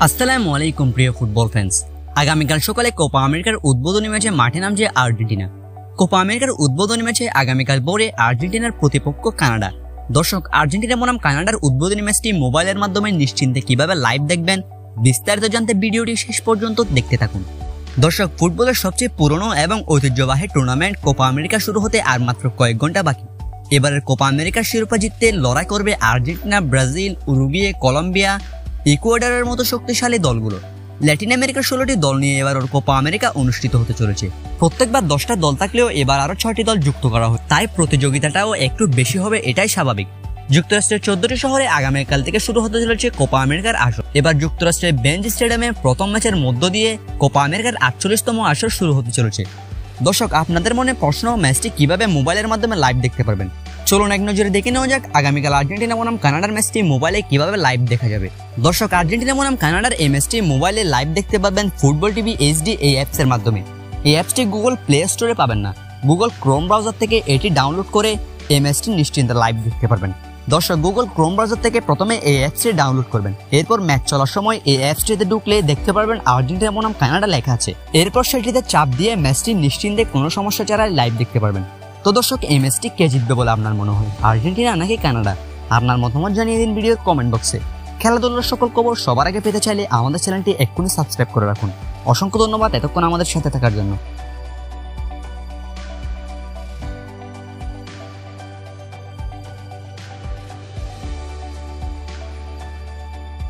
আসসালামু আলাইকুম প্রিয় ফুটবল ফ্যান্স। আগামীকাল সকালে কোপা আমেরিকার উদ্বোধনী ম্যাচে মাঠে নামছে আর্জেন্টিনা। কোপা আমেরিকার উদ্বোধনী ম্যাচে আগামীকাল ভোরে আর্জেন্টিনার প্রতিপক্ষ কানাডা। দর্শক, আর্জেন্টিনা বনাম কানাডার উদ্বোধনী ম্যাচটি মোবাইলের মাধ্যমে নিশ্চিন্তে কিভাবে লাইভ দেখবেন বিস্তারিত জানতে ভিডিওটি শেষ পর্যন্ত দেখতে থাকুন। দর্শক, ফুটবলের সবচেয়ে পুরনো এবং ঐতিহ্যবাহী টুর্নামেন্ট কোপা আমেরিকা শুরু হতে আর মাত্র কয়েক ঘন্টা বাকি। এবারের কোপা আমেরিকার শিরোপা জিততে লড়াই করবে আর্জেন্টিনা, ব্রাজিল, উরুগুয়ে, কলম্বিয়া, ইকুয়েডরের মতো শক্তিশালী দলগুলো। ল্যাটিন আমেরিকার 16টি দল নিয়ে এবার কোপা আমেরিকা অনুষ্ঠিত হতে চলেছে। প্রত্যেকবার 10টা দল থাকলেও এবার আরো 6টি দল যুক্ত করা হয়, তাই প্রতিযোগিতাটাও একটু বেশি হবে, এটাই স্বাভাবিক। যুক্তরাষ্ট্রের 14টি শহরে আগামীকাল থেকে শুরু হতে চলেছে কোপা আমেরিকার আসর। এবার যুক্তরাষ্ট্রের বেঞ্জ স্টেডিয়ামে প্রথম ম্যাচের মধ্য দিয়ে কোপা আমেরিকার 48তম আসর শুরু হতে চলেছে। দর্শক, আপনাদের মনে প্রশ্ন, ম্যাচটি কিভাবে মোবাইলের মাধ্যমে লাইভ দেখতে পারবেন? চলুন এক নজরে দেখে নেওয়া যাক আগামীকাল আর্জেন্টিনা বনাম কানাডার ম্যাচটি মোবাইলে কিভাবে লাইভ দেখা যাবে। দর্শক, আর্জেন্টিনা বনাম কানাডার এই ম্যাচটি মোবাইলে লাইভ দেখতে পাবেন ফুটবল টিভি এইচডি এই অ্যাপস এর মাধ্যমে। এই অ্যাপসটি গুগল প্লে স্টোরে পাবেন না, গুগল ক্রোম ব্রাউজার থেকে এটি ডাউনলোড করে এই ম্যাচটি নিশ্চিন্তে লাইভ দেখতে পারবেন। দর্শক, গুগল ক্রোম ব্রাউজার থেকে প্রথমে এই অ্যাপসটি ডাউনলোড করবেন। এরপর ম্যাচ চলার সময় এই অ্যাপসটিতে ঢুকলে দেখতে পারবেন আর্জেন্টিনা বনাম কানাডা লেখা আছে। এরপর সেটিতে চাপ দিয়ে ম্যাচটি নিশ্চিন্তে কোনো সমস্যা ছাড়াই লাইভ দেখতে পারবেন। তো দর্শক, এই ম্যাচটি কে জিতবে বলে আপনার মনে হয়, আর্জেন্টিনা নাকি কানাডা? আপনার মতামত জানিয়ে দিন ভিডিওর কমেন্ট বক্সে। খেলাধুলার সকল খবর সবার আগে পেতে চাইলে আমাদের চ্যানেলটি এক্ষুনি সাবস্ক্রাইব করে রাখুন। অসংখ্য ধন্যবাদ এতক্ষণ আমাদের সাথে থাকার জন্য।